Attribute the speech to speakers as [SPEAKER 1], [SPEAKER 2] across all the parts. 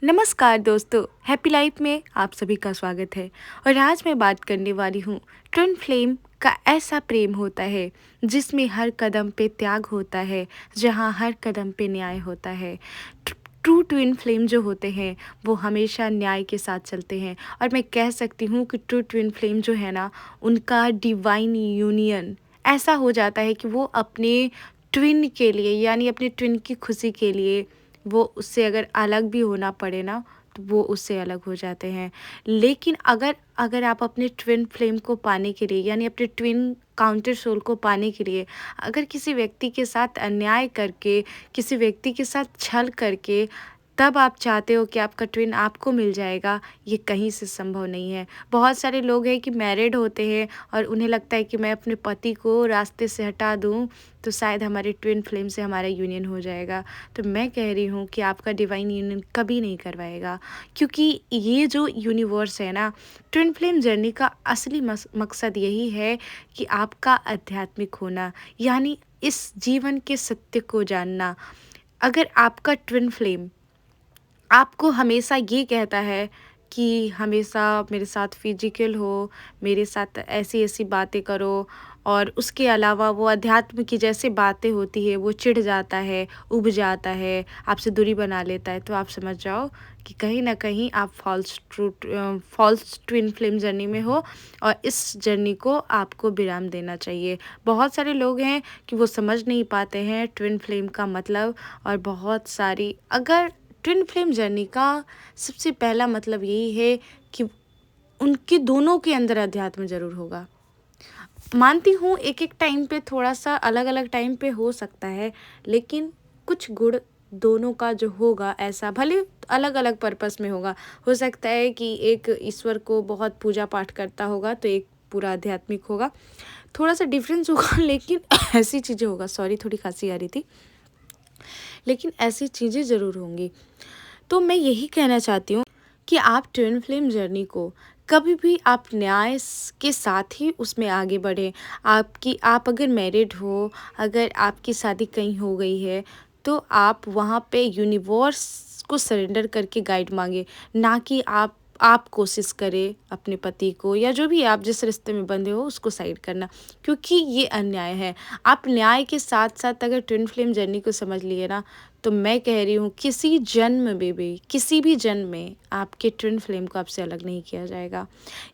[SPEAKER 1] नमस्कार दोस्तों, happy life में आप सभी का स्वागत है। और आज मैं बात करने वाली हूँ ट्विन फ्लेम का ऐसा प्रेम होता है जिसमें हर कदम पे त्याग होता है, जहाँ हर कदम पे न्याय होता है। ट्रू ट्विन फ्लेम जो होते हैं वो हमेशा न्याय के साथ चलते हैं। और मैं कह सकती हूँ कि ट्रू ट्विन फ्लेम जो है ना, उनका डिवाइन यूनियन ऐसा हो जाता है कि वो अपने ट्विन के लिए यानी अपने ट्विन की खुशी के लिए वो उससे अगर अलग भी होना पड़े ना, तो वो उससे अलग हो जाते हैं। लेकिन अगर अगर आप अपने ट्विन फ्लेम को पाने के लिए यानी अपने ट्विन काउंटर सोल को पाने के लिए अगर किसी व्यक्ति के साथ अन्याय करके, किसी व्यक्ति के साथ छल करके तब आप चाहते हो कि आपका ट्विन आपको मिल जाएगा, ये कहीं से संभव नहीं है। बहुत सारे लोग हैं कि मैरिड होते हैं और उन्हें लगता है कि मैं अपने पति को रास्ते से हटा दूँ, तो शायद हमारे ट्विन फ्लेम से हमारा यूनियन हो जाएगा। तो मैं कह रही हूँ कि आपका डिवाइन यूनियन कभी नहीं करवाएगा, क्योंकि ये जो यूनिवर्स है ना, ट्विन फ्लेम जर्नी का असली मकसद यही है कि आपका आध्यात्मिक होना, यानी इस जीवन के सत्य को जानना। अगर आपका ट्विन फ्लेम आपको हमेशा ये कहता है कि हमेशा मेरे साथ फिजिकल हो, मेरे साथ ऐसी-ऐसी बातें करो, और उसके अलावा वो अध्यात्म की जैसे बातें होती है वो चिढ़ जाता है, ऊब जाता है, आपसे दूरी बना लेता है, तो आप समझ जाओ कि कहीं न कहीं आप फ़ॉल्स ट्विन फ्लेम जर्नी में हो, और इस जर्नी को आपको विराम देना चाहिए। बहुत सारे लोग हैं कि वो समझ नहीं पाते हैं ट्विन फ्लेम का मतलब, और बहुत सारी अगर ट्विन फ्लेम जर्नी का सबसे पहला मतलब यही है कि उनके दोनों के अंदर अध्यात्म ज़रूर होगा। मानती हूँ एक-एक टाइम पे थोड़ा-सा अलग-अलग टाइम पे हो सकता है, लेकिन कुछ गुण दोनों का जो होगा ऐसा भले अलग-अलग पर्पस में होगा। हो सकता है कि एक ईश्वर को बहुत पूजा-पाठ करता होगा, तो एक पूरा आध्यात्मिक होगा। थोड़ा-सा डिफ़रेंस होगा लेकिन ऐसी चीज़ें होगा, सॉरी थोड़ी खाँसी आ रही थी। लेकिन ऐसी चीज़ें ज़रूर होंगी। तो मैं यही कहना चाहती हूँ कि आप ट्विन फ्लेम जर्नी को कभी भी आप न्याय के साथ ही उसमें आगे बढ़ें। आप अगर मैरिड हो, अगर आपकी शादी कहीं हो गई है, तो आप वहाँ पे यूनिवर्स को सरेंडर करके गाइड मांगे, ना कि आप कोशिश करें अपने पति को या जो भी आप जिस रिश्ते में बंधे हो उसको साइड करना, क्योंकि ये अन्याय है। आप न्याय के साथ साथ अगर ट्विन फ्लेम जर्नी को समझ लिए ना, तो मैं कह रही हूँ किसी जन्म में भी, किसी भी जन्म में आपके ट्विन फ्लेम को आपसे अलग नहीं किया जाएगा।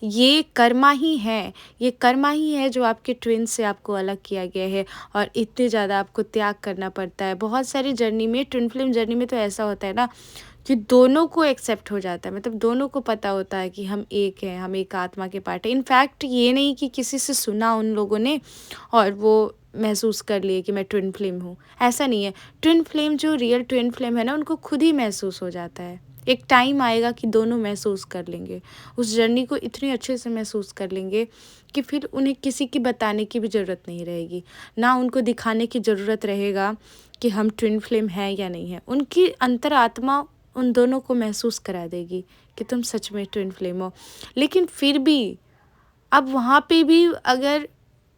[SPEAKER 1] ये कर्मा ही है, ये कर्मा ही है जो आपके ट्विन से आपको अलग किया गया है, और इतने ज़्यादा आपको त्याग करना पड़ता है। बहुत सारी जर्नी में, ट्विन फ्लेम जर्नी में तो ऐसा होता है ना कि दोनों को एक्सेप्ट हो जाता है, मतलब दोनों को पता होता है कि हम एक हैं, हम एक आत्मा के पार्ट हैं। इनफैक्ट ये नहीं कि किसी से सुना उन लोगों ने और वो महसूस कर लिए कि मैं ट्विन फ्लेम हूँ, ऐसा नहीं है। ट्विन फ्लेम जो रियल ट्विन फ्लेम है ना, उनको खुद ही महसूस हो जाता है। एक टाइम आएगा कि दोनों महसूस कर लेंगे, उस जर्नी को इतने अच्छे से महसूस कर लेंगे कि फिर उन्हें किसी की बताने की भी ज़रूरत नहीं रहेगी, ना उनको दिखाने की ज़रूरत रहेगा कि हम ट्विन फ्लेम हैं या नहीं है। उनकी अंतरात्मा उन दोनों को महसूस करा देगी कि तुम सच में ट्विन फ्लेम हो। लेकिन फिर भी अब वहाँ पे भी अगर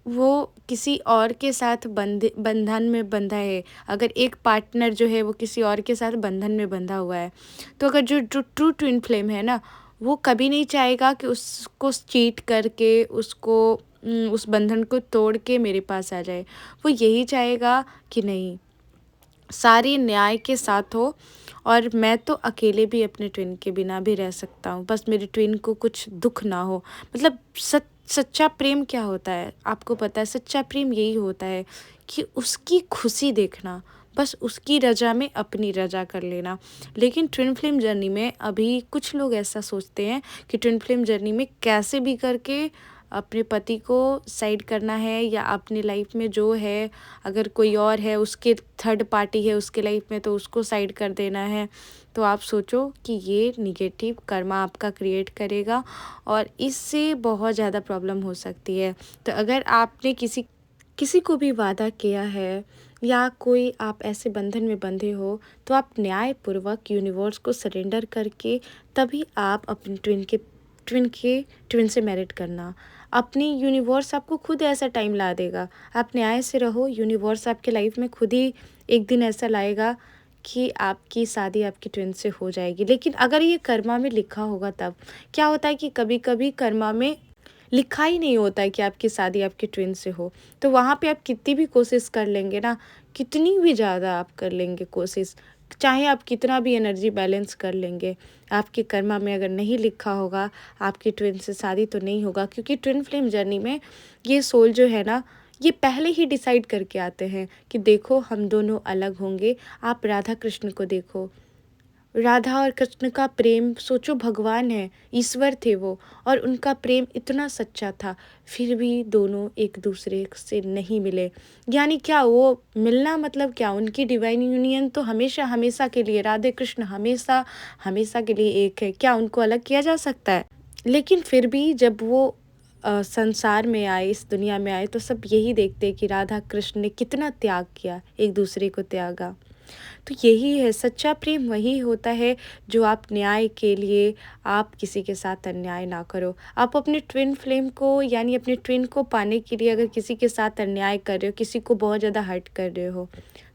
[SPEAKER 1] वो किसी और के साथ बंधन में बंधा है, अगर एक पार्टनर जो है वो किसी और के साथ बंधन में बंधा हुआ है, तो अगर जो ट्रू ट्विन फ्लेम है ना, वो कभी नहीं चाहेगा कि उसको चीट करके उसको उस बंधन को तोड़ के मेरे पास आ जाए। वो यही चाहेगा कि नहीं, सारी न्याय के साथ हो, और मैं तो अकेले भी अपने ट्विन के बिना भी रह सकता हूँ, बस मेरे ट्विन को कुछ दुख ना हो। मतलब सच्चा प्रेम क्या होता है आपको पता है? सच्चा प्रेम यही होता है कि उसकी खुशी देखना, बस उसकी रज़ा में अपनी रज़ा कर लेना। लेकिन ट्विन फ्लेम जर्नी में अभी कुछ लोग ऐसा सोचते हैं कि ट्विन फ्लेम जर्नी में कैसे भी करके अपने पति को साइड करना है, या अपनी लाइफ में जो है अगर कोई और है, उसके थर्ड पार्टी है उसके लाइफ में, तो उसको साइड कर देना है। तो आप सोचो कि ये निगेटिव कर्मा आपका क्रिएट करेगा, और इससे बहुत ज़्यादा प्रॉब्लम हो सकती है। तो अगर आपने किसी किसी को भी वादा किया है, या कोई आप ऐसे बंधन में बंधे हो, तो आप न्यायपूर्वक यूनिवर्स को सरेंडर करके तभी आप अपने ट्विन से मैरिड करना। अपनी यूनिवर्स आपको खुद ऐसा टाइम ला देगा। आप न्याय से रहो, यूनिवर्स आपके लाइफ में खुद ही एक दिन ऐसा लाएगा कि आपकी शादी आपकी ट्विन से हो जाएगी। लेकिन अगर ये कर्मा में लिखा होगा तब क्या होता है कि कभी-कभी कर्मा में लिखा ही नहीं होता है कि आपकी शादी आपके ट्विन से हो, तो वहाँ पे आप कितनी भी कोशिश कर लेंगे ना, कितनी भी ज़्यादा आप कर लेंगे कोशिश, चाहे आप कितना भी एनर्जी बैलेंस कर लेंगे, आपके कर्मा में अगर नहीं लिखा होगा आपकी ट्विन से शादी तो नहीं होगा। क्योंकि ट्विन फ्लेम जर्नी में ये सोल जो है ना, ये पहले ही डिसाइड करके आते हैं कि देखो हम दोनों अलग होंगे। आप राधा कृष्ण को देखो, राधा और कृष्ण का प्रेम सोचो, भगवान है, ईश्वर थे वो, और उनका प्रेम इतना सच्चा था, फिर भी दोनों एक दूसरे से नहीं मिले। यानी क्या वो मिलना मतलब क्या, उनकी डिवाइन यूनियन तो हमेशा हमेशा के लिए, राधे कृष्ण हमेशा हमेशा के लिए एक है, क्या उनको अलग किया जा सकता है? लेकिन फिर भी जब वो संसार में आए, इस दुनिया में आए, तो सब यही देखते हैं कि राधा कृष्ण ने कितना त्याग किया, एक दूसरे को त्यागा। तो यही है सच्चा प्रेम, वही होता है जो आप न्याय के लिए, आप किसी के साथ अन्याय ना करो। आप अपने ट्विन फ्लेम को यानी अपने ट्विन को पाने के लिए अगर किसी के साथ अन्याय कर रहे हो, किसी को बहुत ज़्यादा हर्ट कर रहे हो,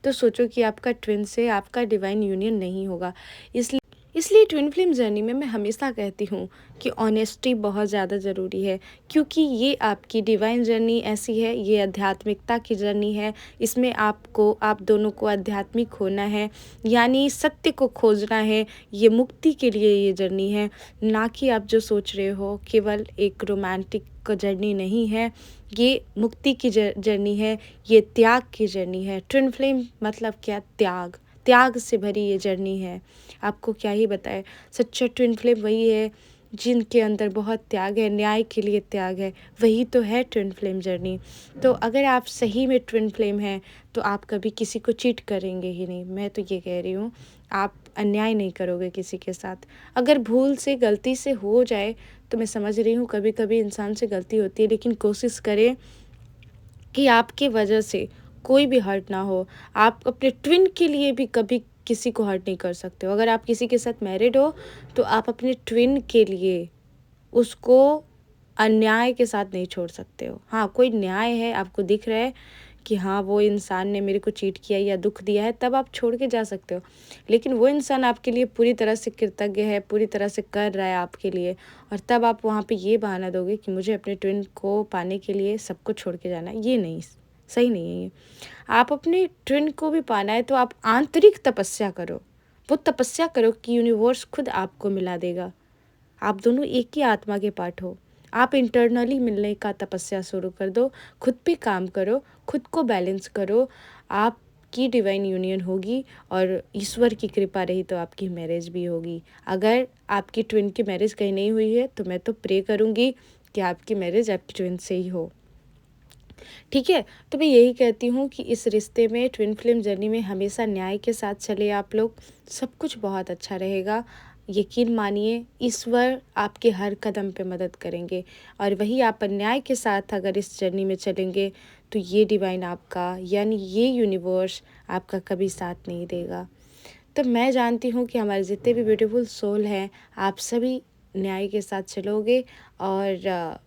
[SPEAKER 1] तो सोचो कि आपका ट्विन से आपका डिवाइन यूनियन नहीं होगा। इसलिए इसलिए ट्विन फ्लेम जर्नी में मैं हमेशा कहती हूँ कि ऑनेस्टी बहुत ज़्यादा ज़रूरी है। क्योंकि ये आपकी डिवाइन जर्नी ऐसी है, ये आध्यात्मिकता की जर्नी है। इसमें आपको, आप दोनों को आध्यात्मिक होना है, यानी सत्य को खोजना है। ये मुक्ति के लिए ये जर्नी है, ना कि आप जो सोच रहे हो केवल एक रोमांटिक जर्नी नहीं है। ये मुक्ति की जर्नी है, ये त्याग की जर्नी है। ट्विन फ्लेम मतलब क्या, त्याग, त्याग से भरी ये जर्नी है। आपको क्या ही बताएं, सच्चा ट्विन फ्लेम वही है जिनके अंदर बहुत त्याग है, न्याय के लिए त्याग है, वही तो है ट्विन फ्लेम जर्नी। तो अगर आप सही में ट्विन फ्लेम हैं तो आप कभी किसी को चीट करेंगे ही नहीं। मैं तो ये कह रही हूँ, आप अन्याय नहीं करोगे किसी के साथ। अगर भूल से गलती से हो जाए तो मैं समझ रही हूँ कभी कभी इंसान से गलती होती है, लेकिन कोशिश करें कि आपके वजह से कोई भी हर्ट ना हो। आप अपने ट्विन के लिए भी कभी किसी को हर्ट नहीं कर सकते हो। अगर आप किसी के साथ मैरिड हो तो आप अपने ट्विन के लिए उसको अन्याय के साथ नहीं छोड़ सकते हो। हाँ, कोई न्याय है, आपको दिख रहा है कि हाँ वो इंसान ने मेरे को चीट किया या दुख दिया है, तब आप छोड़ के जा सकते हो। लेकिन वो इंसान आपके लिए पूरी तरह से कृतज्ञ है, पूरी तरह से कर रहा है आपके लिए, और तब आप वहाँ पे ये बहाना दोगे कि मुझे अपने ट्विन को पाने के लिए सबको छोड़ के जाना है, ये नहीं, सही नहीं है ये। आप अपने ट्विन को भी पाना है तो आप आंतरिक तपस्या करो, वो तपस्या करो कि यूनिवर्स खुद आपको मिला देगा। आप दोनों एक ही आत्मा के पार्ट हो। आप इंटरनली मिलने का तपस्या शुरू कर दो, खुद पे काम करो, खुद को बैलेंस करो, आपकी डिवाइन यूनियन होगी, और ईश्वर की कृपा रही तो आपकी मैरिज भी होगी। अगर आपकी ट्विन की मैरिज कहीं नहीं हुई है तो मैं तो प्रे करूँगी कि आपकी मैरिज आपकी ट्विन से ही हो। ठीक है, तो मैं यही कहती हूँ कि इस रिश्ते में, ट्विन फ्लेम जर्नी में हमेशा न्याय के साथ चले आप लोग, सब कुछ बहुत अच्छा रहेगा। यकीन मानिए, ईश्वर आपके हर कदम पे मदद करेंगे, और वही आप अन्याय के साथ अगर इस जर्नी में चलेंगे तो ये डिवाइन आपका यानी ये यूनिवर्स आपका कभी साथ नहीं देगा। तो मैं जानती हूँ कि हमारे जितने भी ब्यूटीफुल सोल हैं, आप सभी न्याय के साथ चलोगे और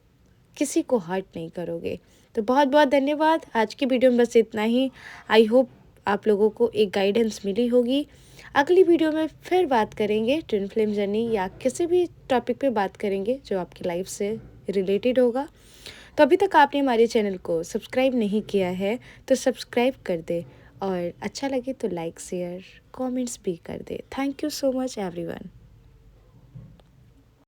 [SPEAKER 1] किसी को हर्ट नहीं करोगे। तो बहुत बहुत धन्यवाद, आज की वीडियो में बस इतना ही। आई होप आप लोगों को एक गाइडेंस मिली होगी। अगली वीडियो में फिर बात करेंगे ट्विन फ्लेम जर्नी या किसी भी टॉपिक पे बात करेंगे जो आपकी लाइफ से रिलेटेड होगा। तो अभी तक आपने हमारे चैनल को सब्सक्राइब नहीं किया है तो सब्सक्राइब कर दे, और अच्छा लगे तो लाइक शेयर कमेंट्स भी कर दे। Thank you so much everyone.